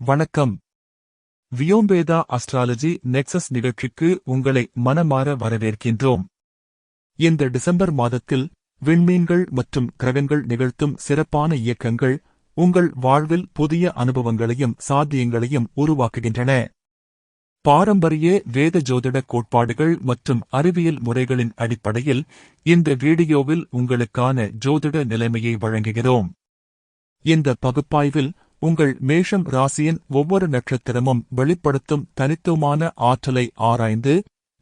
வணக்கம். வியோம்பேதா astrology nexus நிகழ்ச்சிக்கு உங்களை மனமார வரவேற்கின்றோம். இந்த டிசம்பர் மாதத்தில் விண்மீன்கள் மற்றும் கிரகங்கள் நிகழ்த்தும் சிறப்பான இயக்கங்கள் உங்கள் வாழ்வில் புதிய அனுபவங்களையும் சாத்தியங்களையும் உருவாக்குகின்றன. பாரம்பரிய வேத ஜோதிட கோட்பாடுகள் மற்றும் அறிவியல் முறைகளின் அடிப்படையில் இந்த வீடியோவில் உங்களுக்கான ஜோதிட நிலைமையை வழங்குகிறோம். இந்த பகுப்பாய்வில் உங்கள் மேஷம் ராசியின் ஒவ்வொரு நட்சத்திரமும் வெளிப்படுத்தும் தனித்துவமான ஆற்றலை ஆராய்ந்து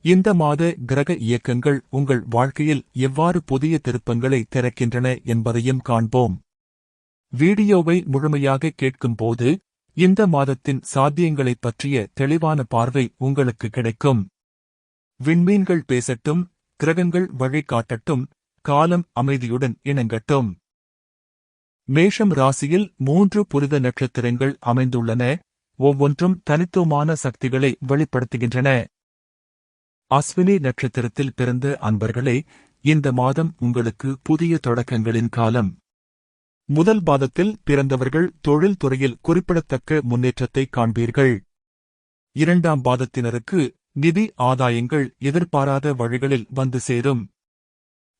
இந்த மாத கிரக இயக்கங்கள் உங்கள் வாழ்க்கையில் எவ்வாறு புதிய திருப்பங்களை திறக்கின்றன என்பதையும் காண்போம். வீடியோவை முழுமையாக கேட்கும்போது இந்த மாதத்தின் சாத்தியங்களைப் பற்றிய தெளிவான பார்வை உங்களுக்கு கிடைக்கும். விண்மீன்கள் பேசட்டும், கிரகங்கள் வழிகாட்டட்டும், காலம் அமைதியுடன் இணங்கட்டும். மேஷம் ராசியில் 3 புனித நட்சத்திரங்கள் அமைந்துள்ளன, ஒவ்வொன்றும் தனித்துவமான சக்திகளை வெளிப்படுத்துகின்றன. அஸ்வினி நட்சத்திரத்தில் பிறந்த அன்பர்களே, இந்த மாதம் உங்களுக்கு புதிய தொடக்கங்களின் காலம். முதல் பாதத்தில் பிறந்தவர்கள் தொழில் துறையில் குறிப்பிடத்தக்க முன்னேற்றத்தை காண்பீர்கள். இரண்டாம் பாதத்தினருக்கு நிதி ஆதாயங்கள் எதிர்பாராத வழிகளில் வந்து சேரும்.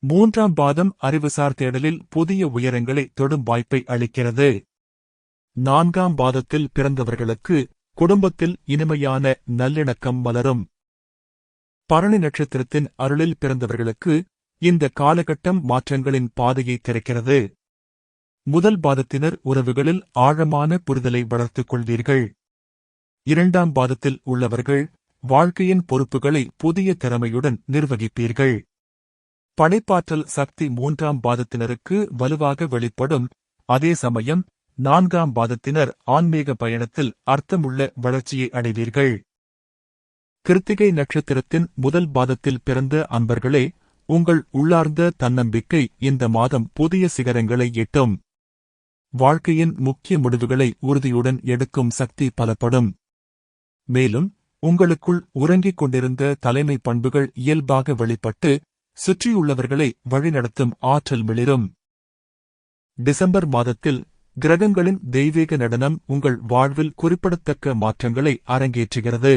மூன்றாம் பாதம் அறிவுசார் தேடலில் புதிய உயரங்களை தொடும் வாய்ப்பை அளிக்கிறது. நான்காம் பாதத்தில் பிறந்தவர்களுக்கு குடும்பத்தில் இனிமையான நல்லிணக்கம் மலரும். பரணி நட்சத்திரத்தின் அருளில் பிறந்தவர்களுக்கு இந்த காலகட்டம் மாற்றங்களின் பாதையை திறக்கிறது. முதல் பாதத்தினர் உறவுகளில் ஆழமான புரிதலை வளர்த்துக் கொள்வீர்கள். இரண்டாம் பாதத்தில் உள்ளவர்கள் வாழ்க்கையின் பொறுப்புகளை புதிய திறமையுடன் நிர்வகிப்பீர்கள். படைப்பாற்றல் சக்தி மூன்றாம் பாதத்தினருக்கு வலுவாக வெளிப்படும். அதே சமயம் நான்காம் பாதத்தினர் ஆன்மீக பயணத்தில் அர்த்தமுள்ள வளர்ச்சியை அடைவீர்கள். கிருத்திகை நட்சத்திரத்தின் முதல் பாதத்தில் பிறந்த அன்பர்களே, உங்கள் உள்ளார்ந்த தன்னம்பிக்கை இந்த மாதம் புதிய சிகரங்களை எட்டும். வாழ்க்கையின் முக்கிய முடிவுகளை உறுதியுடன் எடுக்கும் சக்தி பலப்படும். மேலும் உங்களுக்குள் உறங்கிக் கொண்டிருந்த தலைமை பண்புகள் இயல்பாக வெளிப்பட்டு சுற்றியுள்ளவர்களை வழிநடத்தும் ஆற்றல் மிளிரும். டிசம்பர் மாதத்தில் கிரகங்களின் தெய்வீக நடனம் உங்கள் வாழ்வில் குறிப்பிடத்தக்க மாற்றங்களை அரங்கேற்றுகிறது.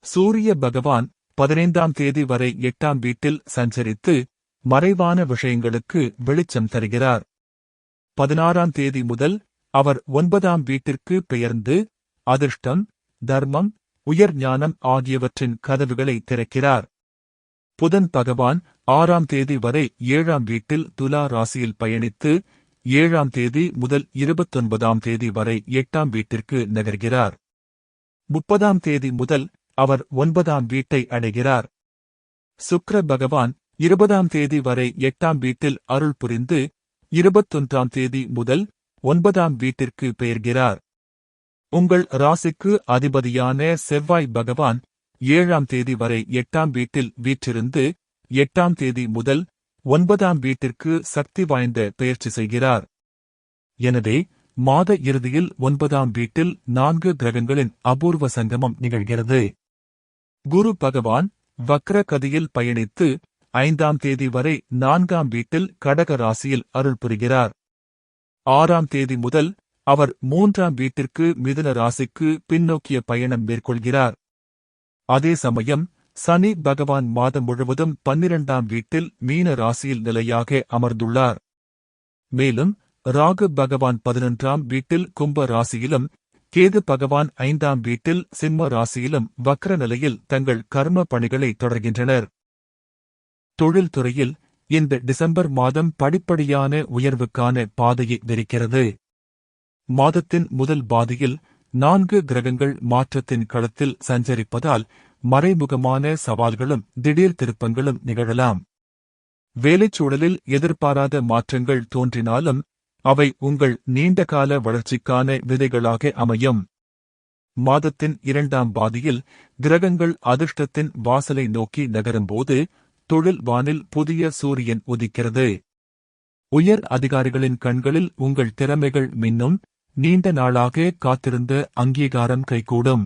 சூரிய பகவான் 15ஆம் தேதி வரை 8ஆம் வீட்டில் சஞ்சரித்து மறைவான விஷயங்களுக்கு வெளிச்சம் தருகிறார். 16ஆம் தேதி முதல் அவர் 9ஆம் வீட்டிற்கு பெயர்ந்து அதிர்ஷ்டம், தர்மம், உயர் ஞானம் ஆகியவற்றின் கதவுகளை திறக்கிறார். புதன் பகவான் 6ஆம் தேதி வரை 7ஆம் வீட்டில் துலா ராசியில் பயணித்து 7ஆம் தேதி முதல் 29ஆம் தேதி வரை 8ஆம் வீட்டிற்கு நகர்கிறார். 30ஆம் தேதி முதல் அவர் 9ஆம் வீட்டை அடைகிறார். சுக்கிர பகவான் 20ஆம் தேதி வரை 8ஆம் வீட்டில் அருள் புரிந்து 21ஆம் தேதி முதல் 9ஆம் வீட்டிற்கு பெயர்கிறார். உங்கள் ராசிக்கு அதிபதியான செவ்வாய் பகவான் 7ஆம் தேதி வரை 8ஆம் வீட்டில் வீற்றிருந்து 8ஆம் தேதி முதல் 9ஆம் வீட்டிற்கு சக்தி வாய்ந்த பெயர்ச்சி செய்கிறார். எனவே மாத இறுதியில் 9ஆம் வீட்டில் 4 கிரகங்களின் அபூர்வ சங்கமம் நிகழ்கிறது. குரு பகவான் வக்ர கதியில் பயணித்து 5ஆம் தேதி வரை 4ஆம் வீட்டில் கடக ராசியில் அருள் புரிகிறார். 6ஆம் தேதி முதல் அவர் 3ஆம் வீட்டிற்கு மிதுன ராசிக்கு பின்னோக்கிய பயணம் மேற்கொள்கிறார். அதே சமயம் சனி பகவான் மாதம் முழுவதும் 12ஆம் வீட்டில் மீன ராசியில் நிலையாக அமர்ந்துள்ளார். மேலும் ராகு பகவான் 11ஆம் வீட்டில் கும்ப ராசியிலும் கேது பகவான் 5ஆம் வீட்டில் சிம்ம ராசியிலும் வக்ர நிலையில் தங்கள் கர்ம பணிகளை தொடர்கின்றனர். தொழில் துறையில் இந்த டிசம்பர் மாதம் படிப்படியான உயர்வுக்கான பாதையை விரிக்கிறது. மாதத்தின் முதல் பாதியில் 4 கிரகங்கள் மாற்றத்தின் களத்தில் சஞ்சரிப்பதால் மறைமுகமான சவால்களும் திடீர் திருப்பங்களும் நிகழலாம். வேலைச்சூழலில் எதிர்பாராத மாற்றங்கள் தோன்றினாலும் அவை உங்கள் நீண்டகால வளர்ச்சிக்கான விதைகளாக அமையும். மாதத்தின் 2ஆம் பாதியில் கிரகங்கள் அதிர்ஷ்டத்தின் வாசலை நோக்கி நகரும்போது தொழில் வானில் புதிய சூரியன் உதிக்கிறது. உயர் அதிகாரிகளின் கண்களில் உங்கள் திறமைகள் மின்னும். நீண்ட நாளாக காத்திருந்த அங்கீகாரம் கைகூடும்.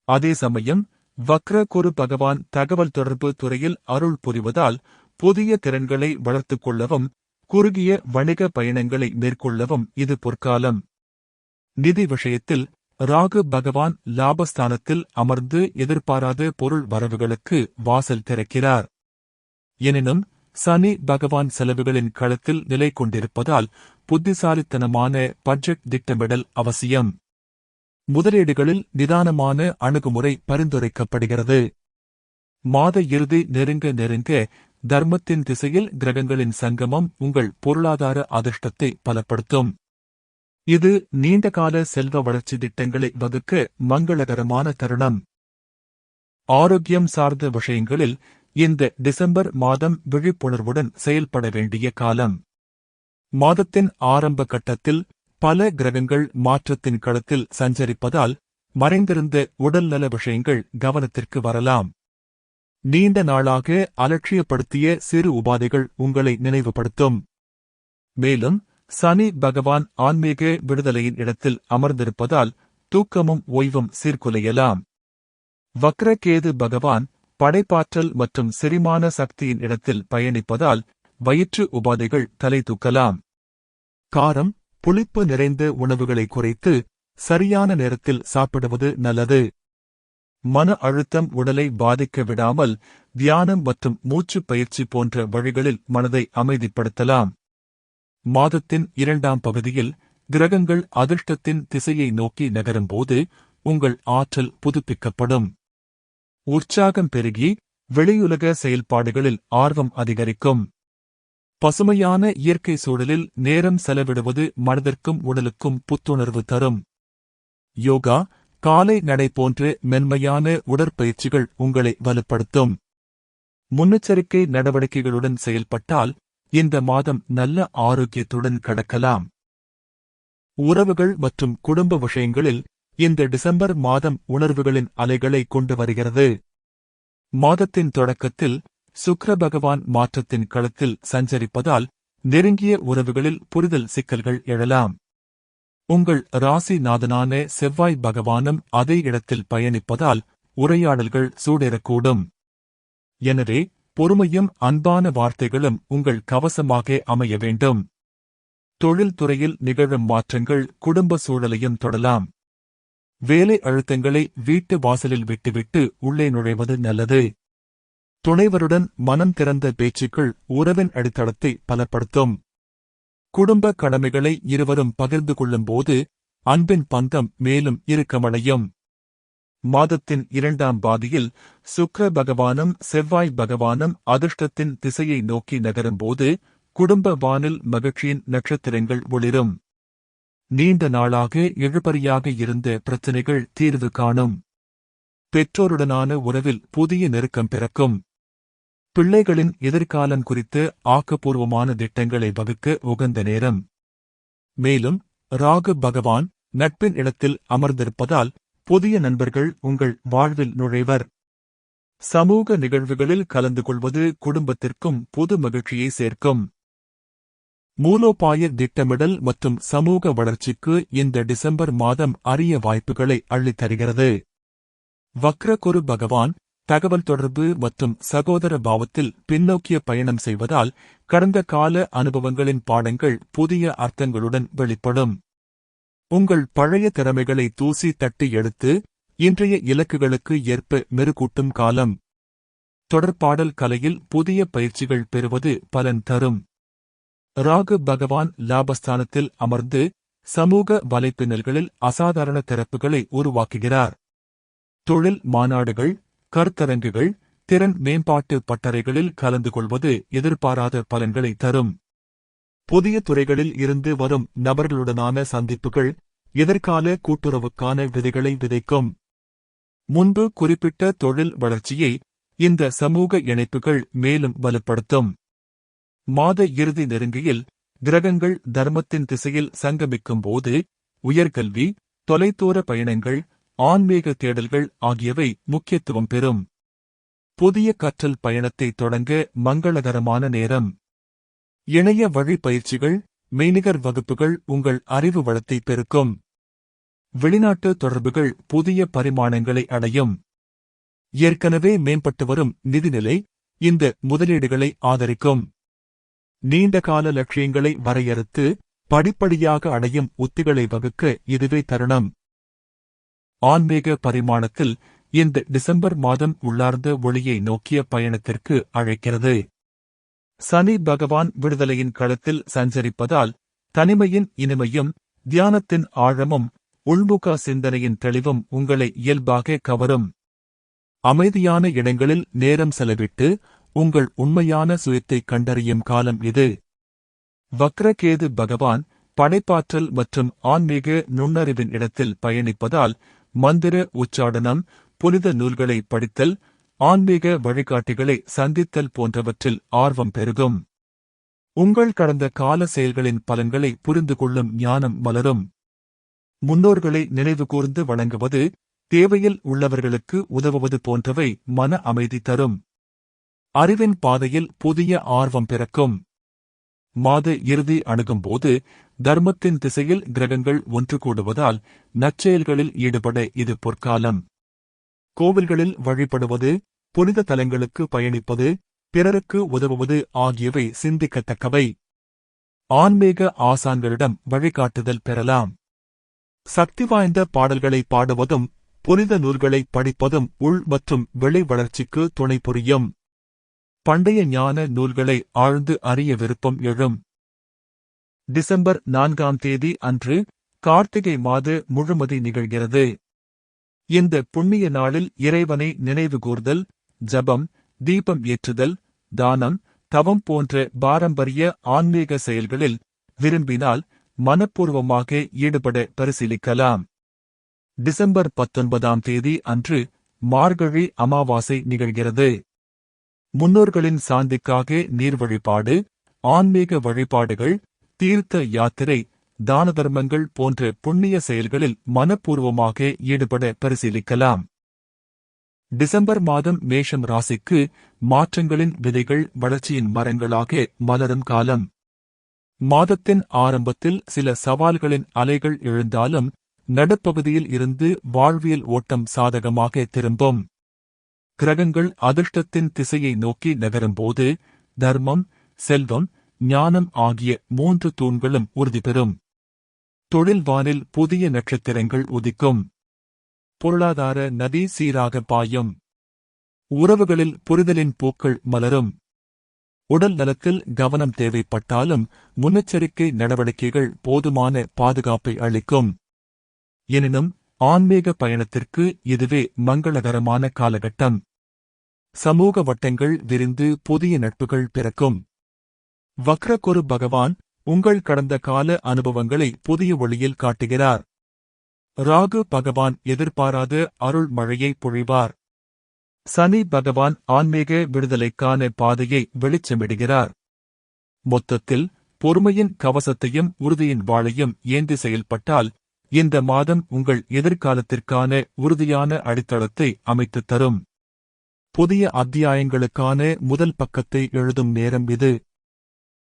அதே சமயம் வக்ர குரு பகவான் தகவல் தொடர்பு துறையில் அருள் புரிவதால் புதிய திறன்களை வளர்த்துக் கொள்ளவும் குறுகிய வணிக பயணங்களை மேற்கொள்ளவும் இது பொற்காலம். நிதி விஷயத்தில் ராகு பகவான் லாபஸ்தானத்தில் அமர்ந்து எதிர்பாராத பொருள் வரவுகளுக்கு வாசல் திறக்கிறார். எனினும் சனி பகவான் செலவுகளின் களத்தில் நிலை கொண்டிருப்பதால் புத்திசாலித்தனமான பட்ஜெட் திட்டமிடல் அவசியம். முதலீடுகளில் நிதானமான அணுகுமுறை பரிந்துரைக்கப்படுகிறது. மாத இறுதி நெருங்க நெருங்க தர்மத்தின் திசையில் கிரகங்களின் சங்கமம் உங்கள் பொருளாதார அதிர்ஷ்டத்தை பலப்படுத்தும். இது நீண்டகால செல்வ வளர்ச்சி திட்டங்களை வகுக்க மங்களகரமான தருணம். ஆரோக்கியம் சார்ந்த விஷயங்களில் இந்த டிசம்பர் மாதம் விழிப்புணர்வுடன் செயல்பட வேண்டிய காலம். மாதத்தின் ஆரம்ப கட்டத்தில் பல கிரகங்கள் மாற்றத்தின் களத்தில் சஞ்சரிப்பதால் மறைந்திருந்த உடல்நல விஷயங்கள் கவனத்திற்கு வரலாம். நீண்ட நாளாக அலட்சியப்படுத்திய சிறு உபாதைகள் உங்களை நினைவுபடுத்தும். மேலும் சனி பகவான் ஆன்மீக விடுதலையின் இடத்தில் அமர்ந்திருப்பதால் தூக்கமும் ஓய்வும் சீர்குலையலாம். வக்ரகேது பகவான் படைப்பாற்றல் மற்றும் செரிமான சக்தியின் இடத்தில் பயணிப்பதால் வயிற்று உபாதைகள் தலை தூக்கலாம். காரம், புளிப்பு நிறைந்த உணவுகளை குறைத்து சரியான நேரத்தில் சாப்பிடுவது நல்லது. மன அழுத்தம் உடலை பாதிக்க விடாமல் தியானம் மற்றும் மூச்சுப் பயிற்சி போன்ற வழிகளில் மனதை அமைதிப்படுத்தலாம். மாதத்தின் இரண்டாம் பகுதியில் கிரகங்கள் அதிர்ஷ்டத்தின் திசையை நோக்கி நகரும்போது உங்கள் ஆற்றல் புதுப்பிக்கப்படும். உற்சாகம் பெருகி வெளியுலக செயல்பாடுகளில் ஆர்வம் அதிகரிக்கும். பசுமையான இயற்கை சூழலில் நேரம் செலவிடுவது மனதிற்கும் உடலுக்கும் புத்துணர்வு தரும். யோகா, காலை நடை போன்ற மென்மையான உடற்பயிற்சிகள் உங்களை வலுப்படுத்தும். முன்னெச்சரிக்கை நடவடிக்கைகளுடன் செயல்பட்டால் இந்த மாதம் நல்ல ஆரோக்கியத்துடன் கடக்கலாம். உறவுகள் மற்றும் குடும்ப விஷயங்களில் இந்த டிசம்பர் மாதம் உணர்வுகளின் அலைகளை கொண்டு வருகிறது. மாதத்தின் தொடக்கத்தில் சுக்கிர பகவான் மாற்றத்தின் களத்தில் சஞ்சரிப்பதால் நெருங்கிய உறவுகளில் புரிதல் சிக்கல்கள் எழலாம். உங்கள் ராசிநாதனான செவ்வாய் பகவானும் அதே இடத்தில் பயணிப்பதால் உரையாடல்கள் சூடேறக்கூடும். எனவே பொறுமையும் அன்பான வார்த்தைகளும் உங்கள் கவசமாக அமைய வேண்டும். தொழில்துறையில் நிகழும் மாற்றங்கள் குடும்ப சூழலையும் தொடலாம். வேலை அழுத்தங்களை வீட்டு வாசலில் விட்டுவிட்டு உள்ளே நுழைவது நல்லது. துணைவருடன் மனம் திறந்த பேச்சுக்கள் உறவின் அடித்தளத்தை பலப்படுத்தும். குடும்ப கடமைகளை இருவரும் பகிர்ந்து கொள்ளும்போது அன்பின் பந்தம் மேலும் இறுக்கமடையும். மாதத்தின் இரண்டாம் பாதியில் சுக்கிர பகவானும் செவ்வாய் பகவானும் அதிர்ஷ்டத்தின் திசையை நோக்கி நகரும்போது குடும்ப வானில் மகிழ்ச்சியின் நட்சத்திரங்கள் ஒளிரும். நீண்ட நாளாக இழுபறியாக இருந்த பிரச்சினைகள் தீர்வு காணும். பெற்றோருடனான உறவில் புதிய நெருக்கம் பிறக்கும். பிள்ளைகளின் எதிர்காலம் குறித்து ஆக்கப்பூர்வமான திட்டங்களை வகுக்க உகந்த நேரம். மேலும் ராகு பகவான் நட்பின் இடத்தில் அமர்ந்திருப்பதால் புதிய நண்பர்கள் உங்கள் வாழ்வில் நுழைவர். சமூக நிகழ்வுகளில் கலந்து கொள்வது குடும்பத்திற்கும் புது மகிழ்ச்சியை சேர்க்கும். மூலோபாய திட்டமிடல் மற்றும் சமூக வளர்ச்சிக்கு இந்த டிசம்பர் மாதம் அரிய வாய்ப்புகளை அள்ளித் தருகிறது. வக்ரகுரு பகவான் தகவல் தொடர்பு மற்றும் சகோதர பாவத்தில் பின்னோக்கிய பயணம் செய்வதால் கடந்த கால அனுபவங்களின் பாடங்கள் புதிய அர்த்தங்களுடன் வெளிப்படும். உங்கள் பழைய திறமைகளை தூசி தட்டி எடுத்து இன்றைய இலக்குகளுக்கு ஏற்ப மெருகூட்டும் காலம். தொடர்பாடல் கலையில் புதிய பயிற்சிகள் பெறுவது பலன் தரும். ராகு பகவான் லாபஸ்தானத்தில் அமர்ந்து சமூக வலைப்பின்னல்களில் அசாதாரண திறப்புகளை உருவாக்குகிறார். தொழில் மாநாடுகள், கருத்தரங்குகள், திறன் மேம்பாட்டு பட்டறைகளில் கலந்து கொள்வது எதிர்பாராத பலன்களை தரும். புதிய துறைகளில் இருந்து வரும் நபர்களுடனான சந்திப்புகள் எதிர்கால கூட்டுறவுக்கான விதைகளை விதைக்கும். முன்பு குறிப்பிட்ட தொழில் வளர்ச்சியை இந்த சமூக இணைப்புகள் மேலும் வலுப்படுத்தும். மாத இறுதி நெருங்கியில் கிரகங்கள் தர்மத்தின் திசையில் சங்கமிக்கும் போது உயர்கல்வி, தொலைதூர பயணங்கள், ஆன்மீக தேடல்கள் ஆகியவை முக்கியத்துவம் பெறும். புதிய கற்றல் பயணத்தை தொடங்க மங்களகரமான நேரம். இணைய வழி பயிற்சிகள், மெய்நிகர் வகுப்புகள் உங்கள் அறிவு வளத்தை பெருக்கும். வெளிநாட்டு தொடர்புகள் புதிய பரிமாணங்களை அடையும். ஏற்கனவே மேம்பட்டு வரும் நிதிநிலை இந்த முதலீடுகளை ஆதரிக்கும். நீண்டகால லட்சியங்களை வரையறுத்து படிப்படியாக அடையும் உத்திகளை வகுக்க இதுவே தருணம். ஆன்மீக பரிமாணத்தில் இந்த டிசம்பர் மாதம் உள்ளார்ந்த ஒளியை நோக்கிய பயணத்திற்கு அழைக்கிறது. சனி பகவான் விடுதலையின் களத்தில் சஞ்சரிப்பதால் தனிமையின் இனிமையும் தியானத்தின் ஆழமும் உள்முக சிந்தனையின் தெளிவும் உங்களை இயல்பாக கவரும். அமைதியான இடங்களில் நேரம் செலவிட்டு உங்கள் உண்மையான சுயத்தை கண்டறியும் காலம் இது. வக்ரகேது பகவான் படைப்பாற்றல் மற்றும் ஆன்மீக நுண்ணறிவின் இடத்தில் பயணிப்பதால் மந்திர உச்சாடனம், புனித நூல்களை படித்தல், ஆன்மீக வழிகாட்டிகளை சந்தித்தல் போன்றவற்றில் ஆர்வம் பெருகும். உங்கள் கடந்த கால செயல்களின் பலன்களை புரிந்து கொள்ளும் ஞானம் மலரும். முன்னோர்களை நினைவுகூர்ந்து வணங்குவது, தேவையில் உள்ளவர்களுக்கு உதவுவது போன்றவை மன அமைதி தரும். அறிவின் பாதையில் புதிய ஆர்வம் பிறக்கும். மாத இறுதி அணுகும்போது தர்மத்தின் திசையில் கிரகங்கள் ஒன்று கூடுவதால் நற்செயல்களில் ஈடுபட இது பொற்காலம். கோவில்களில் வழிபடுவது, புனித தலங்களுக்கு பயணிப்பது, பிறருக்கு உதவுவது ஆகியவை சிந்திக்கத்தக்கவை. ஆன்மீக ஆசான்களிடம் வழிகாட்டுதல் பெறலாம். சக்தி வாய்ந்த பாடல்களை பாடுவதும் புனித நூல்களை படிப்பதும் உள் மற்றும் வெளி வளர்ச்சிக்கு துணை புரியும். பண்டைய ஞான நூல்களை ஆழ்ந்து அறிய விருப்பம் எழும். டிசம்பர் 4 அன்று கார்த்திகை மாத முழுமதி நிகழ்கிறது. இந்த புண்ணிய நாளில் இறைவனை நினைவுகூர்தல், ஜபம், தீபம் ஏற்றுதல், தானம், தவம் போன்ற பாரம்பரிய ஆன்மீக செயல்களில் விரும்பினால் மனப்பூர்வமாக ஈடுபட பரிசீலிக்கலாம். டிசம்பர் 19 அன்று மார்கழி அமாவாசை நிகழ்கிறது. முன்னோர்களின் சாந்திக்காக நீர் வழிபாடு, ஆன்மீக வழிபாடுகள், தீர்த்த யாத்திரை, தான தர்மங்கள் போன்ற புண்ணிய செயல்களில் மனப்பூர்வமாக ஈடுபட பரிசீலிக்கலாம். டிசம்பர் மாதம் மேஷம் ராசிக்கு மாற்றங்களின் விதைகள் வளர்ச்சியின் மரங்களாக மலரும் காலம். மாதத்தின் ஆரம்பத்தில் சில சவால்களின் அலைகள் எழுந்தாலும் நடுப்பகுதியில் இருந்து வாழ்வியல் ஓட்டம் சாதகமாக திரும்பும். கிரகங்கள் அதிர்ஷ்டத்தின் திசையை நோக்கி நகரும்போது தர்மம், செல்வம், ஞானம் ஆகிய 3 தூண்களும் உறுதி பெறும். தொழில் வானில் புதிய நட்சத்திரங்கள் உதிக்கும். பொருளாதார நதி சீராக பாயும். உறவுகளில் புரிதலின் பூக்கள் மலரும். உடல் நலத்தில் கவனம் தேவைப்பட்டாலும் முன்னெச்சரிக்கை நடவடிக்கைகள் போதுமான பாதுகாப்பை அளிக்கும். எனினும் ஆன்மீக பயணத்திற்கு இதுவே மங்களகரமான காலகட்டம். சமூக வட்டங்கள் விரிந்து புதிய நட்புகள் பிறக்கும். வக்ரகுரு பகவான் உங்கள் கடந்த கால அனுபவங்களை புதிய ஒளியில் காட்டுகிறார். ராகு பகவான் எதிர்பாராத அருள் மழையை பொழிவார். சனி பகவான் ஆன்மீக விடுதலைக்கான பாதையை வெளிச்சமிடுகிறார். மொத்தத்தில் பொறுமையின் கவசத்தையும் உறுதியின் வாளையும் ஏந்தி செயல்பட்டால் இந்த மாதம் உங்கள் எதிர்காலத்திற்கான உறுதியான அடித்தளத்தை அமைத்துத் தரும். புதிய அத்தியாயங்களுக்கான முதல் பக்கத்தை எழுதும் நேரம் இது.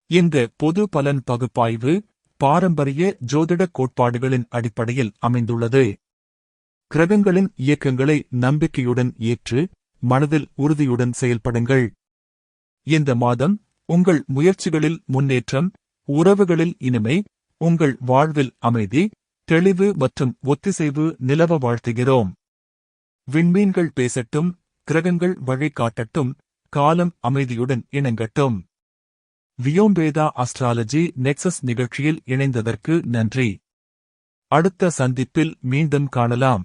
இந்த பொது பலன் பகுப்பாய்வு பாரம்பரிய ஜோதிட கோட்பாடுகளின் அடிப்படையில் அமைந்துள்ளது. கிரகங்களின் இயக்கங்களை நம்பிக்கையுடன் ஏற்று மனதில் உறுதியுடன் செயல்படுங்கள். இந்த மாதம் உங்கள் முயற்சிகளில் முன்னேற்றம், உறவுகளில் இனிமை, உங்கள் வாழ்வில் அமைதி, தெளிவு மற்றும் ஒத்திசைவு நிலவ வாழ்த்துகிறோம். விண்மீன்கள் பேசட்டும், கிரகங்கள் வழிகாட்டட்டும், காலம் அமைதியுடன் இணங்கட்டும். வியோம்பேதா அஸ்ட்ராலஜி நெக்சஸ் நிகழ்ச்சியில் இணைந்ததற்கு நன்றி. அடுத்த சந்திப்பில் மீண்டும் காணலாம்.